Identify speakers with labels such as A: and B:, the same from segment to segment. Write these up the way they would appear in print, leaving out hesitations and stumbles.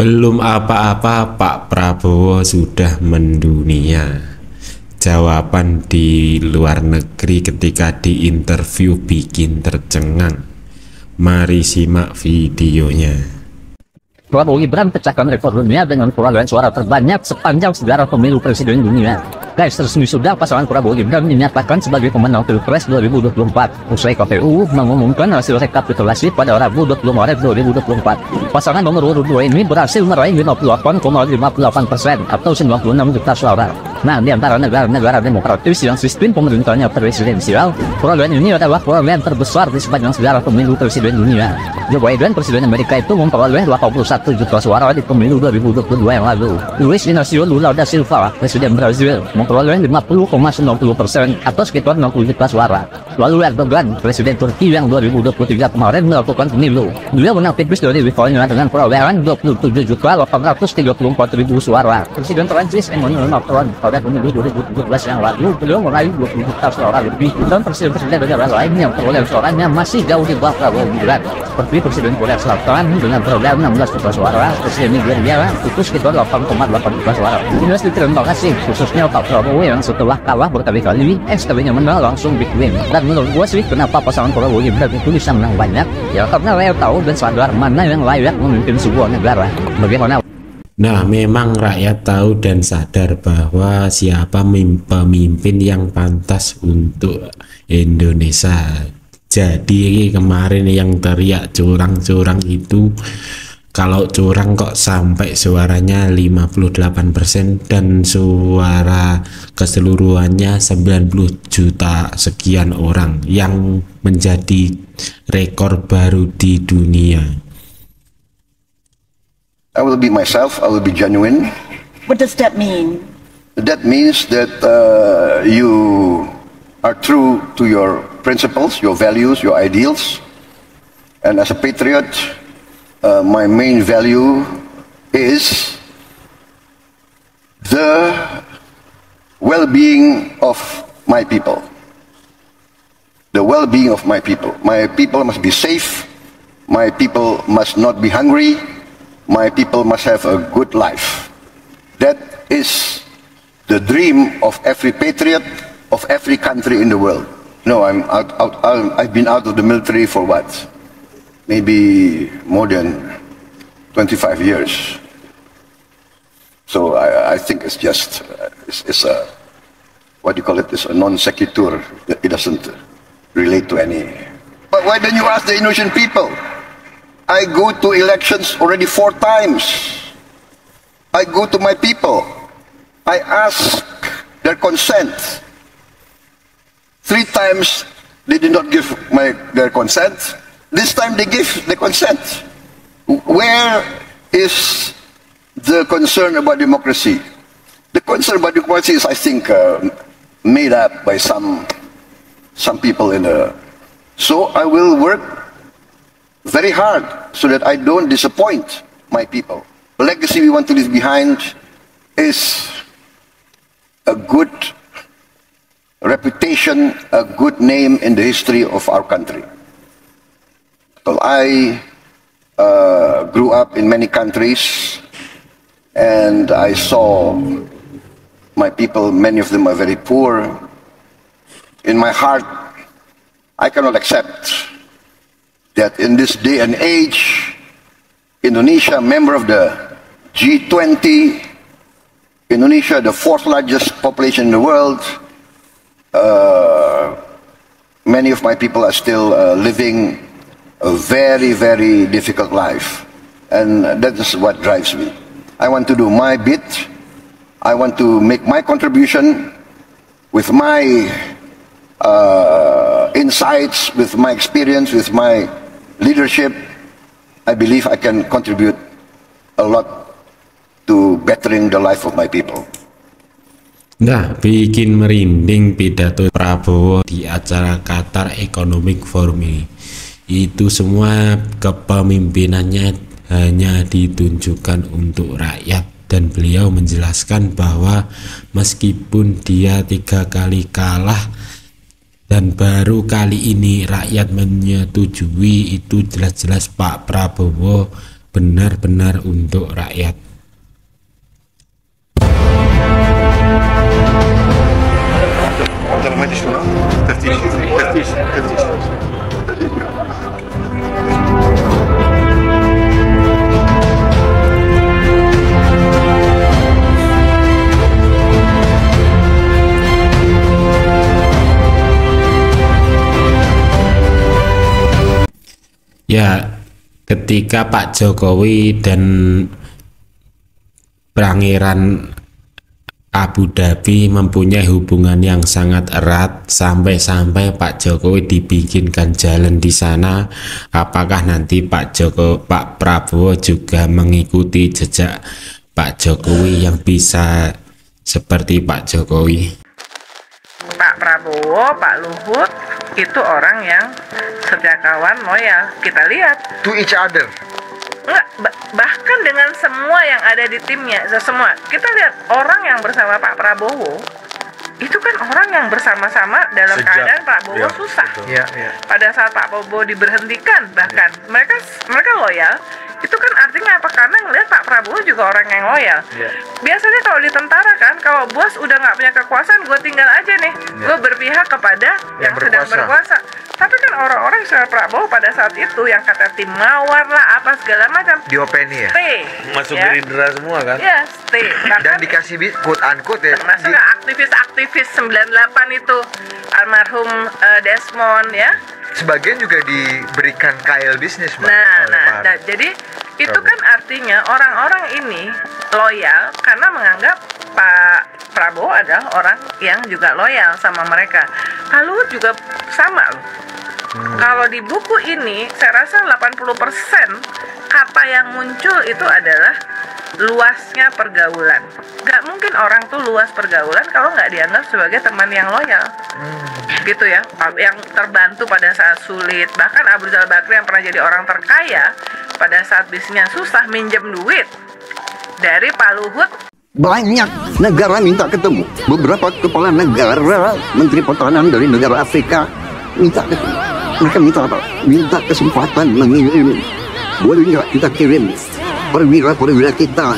A: Belum apa-apa Pak Prabowo sudah mendunia. Jawaban di luar negeri ketika diinterview bikin tercengang. Mari simak videonya.
B: Prabowo Gibran pecahkan rekor dunia dengan perolehan suara terbanyak sepanjang sejarah pemilu presiden dunia. Guys, resmi sudah pasangan Prabowo Gibran dinyatakan sebagai pemenang Pilpres 2024. Usai KPU mengumumkan hasil rekapitulasi pada Rabu 20 Maret 2024. Pasangan nomor urut 2 ini berhasil meraih 58,58% atau 96 juta suara. Nah, di antara negara-negara demokratis yang sistem pemerintahnya presidensial, perolehan ini adalah perolehan terbesar di sepanjang sejarah pemilu presiden dunia. Joe Biden, presiden Amerika itu memperoleh 81 juta suara di pemilu 2022 yang lalu. Luiz Inácio Lula da Silva, presiden Brazil, memperoleh 50,90% atau sekitar 60 juta suara. Lalu Erdogan, presiden Turki yang 2023 kemarin melakukan pemilu. Beliau menang tipis dari rivalnya dengan perolehan 27.834.000 suara. Presiden Prancis Emmanuel Macron pada pemilu 2017 yang lalu, beliau meraih 20 juta suara lebih. Dan presiden-presiden negara lain yang perolehan suaranya masih jauh di bawah Prabowo Gibran. Seperti Presiden Korea Selatan dengan perolehan 16 juta suara, Presiden Nigeria itu sekitar 8,8 juta suara. Jelas terima kasih khususnya Pak Prabowo yang setelah kalah berkali-kali, sekalinya menang langsung big win. Dan menurut gue sih kenapa pasangan Prabowo Gibran itu bisa menang banyak, ya karena rakyat tahu dan sadar mana yang layak memimpin sebuah negara. Bagaimana?
A: Nah, memang rakyat tahu dan sadar bahwa siapa pemimpin yang pantas untuk Indonesia. Jadi kemarin yang teriak curang-curang itu, kalau curang kok sampai suaranya 58% dan suara keseluruhannya 90 juta sekian orang, yang menjadi rekor baru di dunia.
C: I will be myself, I will be genuine.
D: What does that mean?
C: That means that you are true to your principles, your values, your ideals. And as a patriot, my main value is the well-being of my people. The well-being of my people. My people must be safe. My people must not be hungry. My people must have a good life. That is the dream of every patriot, of every country in the world. No, I've been out of the military for what? Maybe more than 25 years. So I think it's just, it's a, what do you call it? It's a non sequitur. It doesn't relate to any. But why don't you ask the Indonesian people? I go to elections already 4 times. I go to my people. I ask their consent. 3 times they did not give their consent. This time they give the consent. Where is the concern about democracy? The concern about democracy is, I think, made up by some people in the. So I will work very hard so that I don't disappoint my people. The legacy we want to leave behind is a good reputation, a good name in the history of our country. Well, I grew up in many countries and I saw my people, many of them are very poor. In my heart, I cannot accept that in this day and age, Indonesia, member of the G20, Indonesia, the 4th largest population in the world, many of my people are still living a very, very difficult life. And that is what drives me. I want to do my bit. I want to make my contribution with my insights, with my experience, with my leadership. I believe I can contribute a lot to bettering the life of my people.
A: Nah, bikin merinding pidato Prabowo di acara Qatar Economic Forum ini. Itu semua kepemimpinannya hanya ditunjukkan untuk rakyat, dan beliau menjelaskan bahwa meskipun dia 3 kali kalah dan baru kali ini rakyat menyetujui, itu jelas-jelas Pak Prabowo benar-benar untuk rakyat. Ya, ketika Pak Jokowi dan Pangeran Abu Dhabi mempunyai hubungan yang sangat erat, sampai-sampai Pak Jokowi dibikinkan jalan di sana, apakah nanti Pak Prabowo juga mengikuti jejak Pak Jokowi yang bisa seperti Pak Jokowi?
E: Pak Prabowo, Pak Luhut itu orang yang setiakawan, loyal. Kita lihat
F: To each other.
E: enggak, bahkan dengan semua yang ada di timnya, semua. Kita lihat orang yang bersama Pak Prabowo itu kan orang yang bersama-sama dalam keadaan Pak Prabowo susah. Pada saat Pak Prabowo diberhentikan, bahkan mereka loyal. Itu kan artinya apa? Karena ngelihat Pak Prabowo juga orang yang loyal. Biasanya kalau di tentara kan, kalau bos udah nggak punya kekuasaan, gue tinggal aja nih, gue berpihak kepada yang sedang berkuasa. Tapi kan orang-orang secara Prabowo pada saat itu yang kata tim mawar lah, apa segala macam,
F: Diopeni ya?
E: stay.
G: Masuk
E: Ya.
G: Gerindra semua kan?
E: Ya, stay.
F: Dan dikasih quote unquote ya.
E: Termasuk aktivis-aktivis 98 itu, almarhum Desmond ya.
F: Sebagian juga diberikan KL bisnis, Mbak.
E: Nah, jadi itu kan artinya orang-orang ini loyal karena menganggap Pak Prabowo adalah orang yang juga loyal sama mereka. Pak Luhut juga sama loh. Kalau di buku ini saya rasa 80% kata yang muncul itu adalah luasnya pergaulan. Gak mungkin orang tuh luas pergaulan kalau nggak dianggap sebagai teman yang loyal. Gitu ya, yang terbantu pada saat sulit. Bahkan Abu Rizal Bakri yang pernah jadi orang terkaya pada saat bisnisnya susah minjem duit dari Pak Luhut.
C: Banyak negara minta ketemu. Beberapa kepala negara, menteri pertahanan dari negara Afrika minta ketemu. Mereka minta apa? Minta kesempatan mengirim. Boleh nggak kita kirim perwira-perwira kita,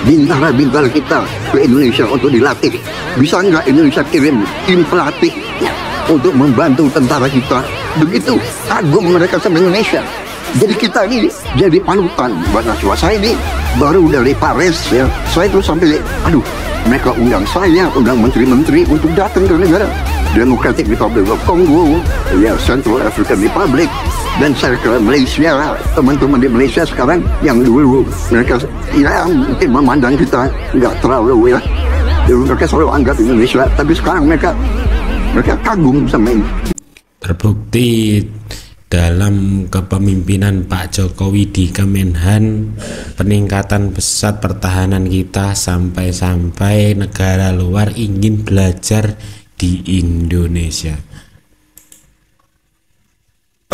C: bintara-bintara kita ke Indonesia untuk dilatih? Bisa nggak Indonesia kirim tim pelatih untuk membantu tentara kita? Begitu kagum mereka sama Indonesia. Jadi kita ini jadi panutan buat mahasiswa. Saya ini baru dari Paris ya, saya terus sampai mereka undang saya, undang menteri-menteri untuk datang ke negara Democratic Republic of Congo, ya Central African Republic, dan saya ke Malaysia. Teman-teman di Malaysia sekarang yang dulu mereka ya mungkin memandang kita nggak terlalu ya, mereka selalu anggap Indonesia, tapi sekarang mereka kagum sama ini.
A: Terbukti dalam kepemimpinan Pak Jokowi di Kemenhan, peningkatan pesat pertahanan kita sampai-sampai negara luar ingin belajar di Indonesia.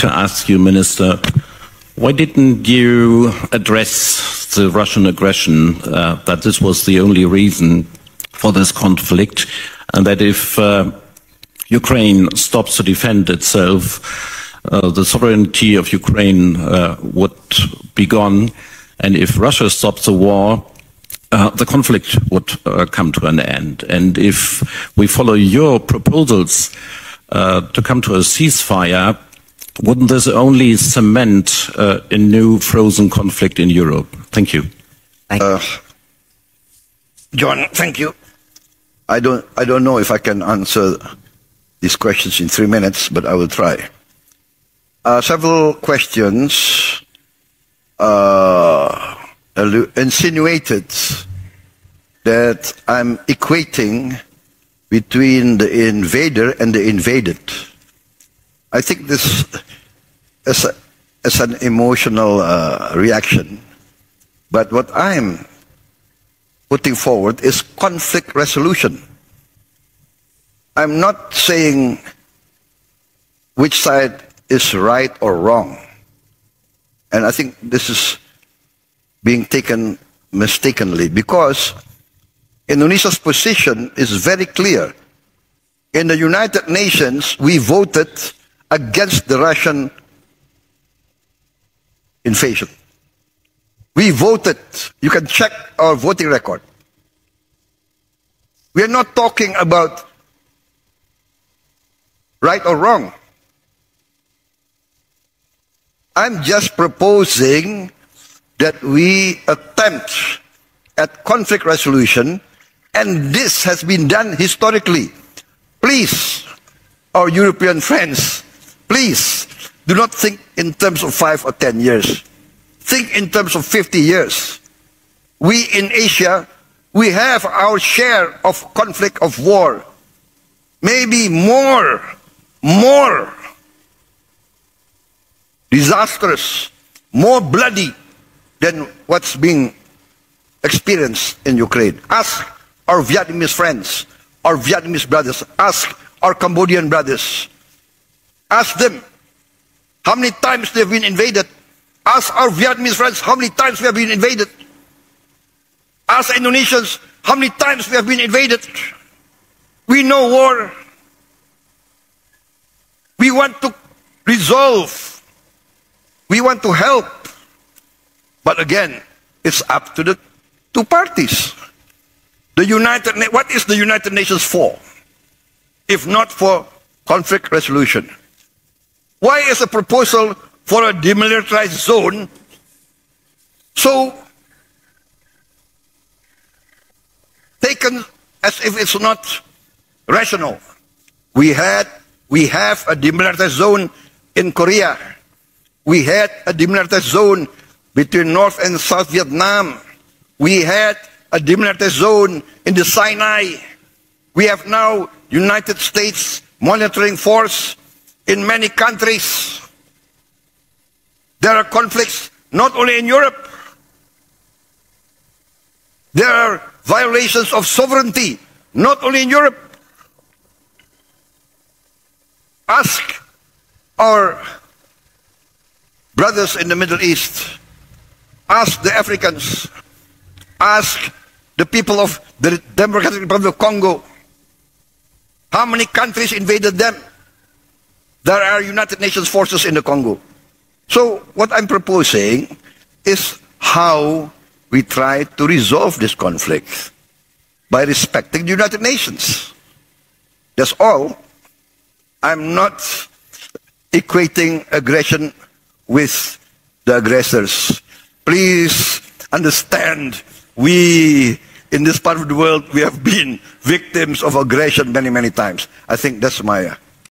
H: To ask you, Minister, why didn't you address the Russian aggression, that this was the only reason for this conflict, and that if Ukraine stops to defend itself, the sovereignty of Ukraine would be gone, and if Russia stops the war, the conflict would come to an end. And if we follow your proposals to come to a ceasefire, wouldn't this only cement a new frozen conflict in Europe? Thank you.
C: John, thank you. I don't know if I can answer these questions in 3 minutes, but I will try. Several questions insinuated that I'm equating between the invader and the invaded. I think this is an emotional reaction, but what I'm putting forward is conflict resolution. I'm not saying which side is right or wrong, and I think this is being taken mistakenly, because Indonesia's position is very clear. In the United Nations, we voted against the Russian invasion. We voted. You can check our voting record. We are not talking about right or wrong. I'm just proposing that we attempt at conflict resolution, and this has been done historically. Please, our European friends, please do not think in terms of 5 or 10 years. Think in terms of 50 years. We in Asia, we have our share of conflict, of war. Maybe more disastrous, more bloody than what's being experienced in Ukraine. Ask our Vietnamese friends, our Vietnamese brothers, ask our Cambodian brothers. Ask them how many times they've been invaded. Ask our Vietnamese friends how many times we have been invaded. Ask Indonesians how many times we have been invaded. We know war. We want to resolve. We want to help. But again, it's up to the two parties. What is the United Nations for? If not for conflict resolution? Why is a proposal for a demilitarized zone so taken as if it's not rational? We have a demilitarized zone in Korea. We had a demilitarized zone between North and South Vietnam. We had a demilitarized zone in the Sinai. We have now United States monitoring force in many countries. There are conflicts not only in Europe. There are violations of sovereignty not only in Europe. Ask our brothers in the Middle East. Ask the Africans. Ask the people of the Democratic Republic of Congo. How many countries invaded them? There are United Nations forces in the Congo. So what I'm proposing is how we try to resolve this conflict by respecting the United Nations. That's all. I'm not equating aggression with the aggressors. Please understand, we in this part of the world, we have been victims of aggression many, many times. I think that's my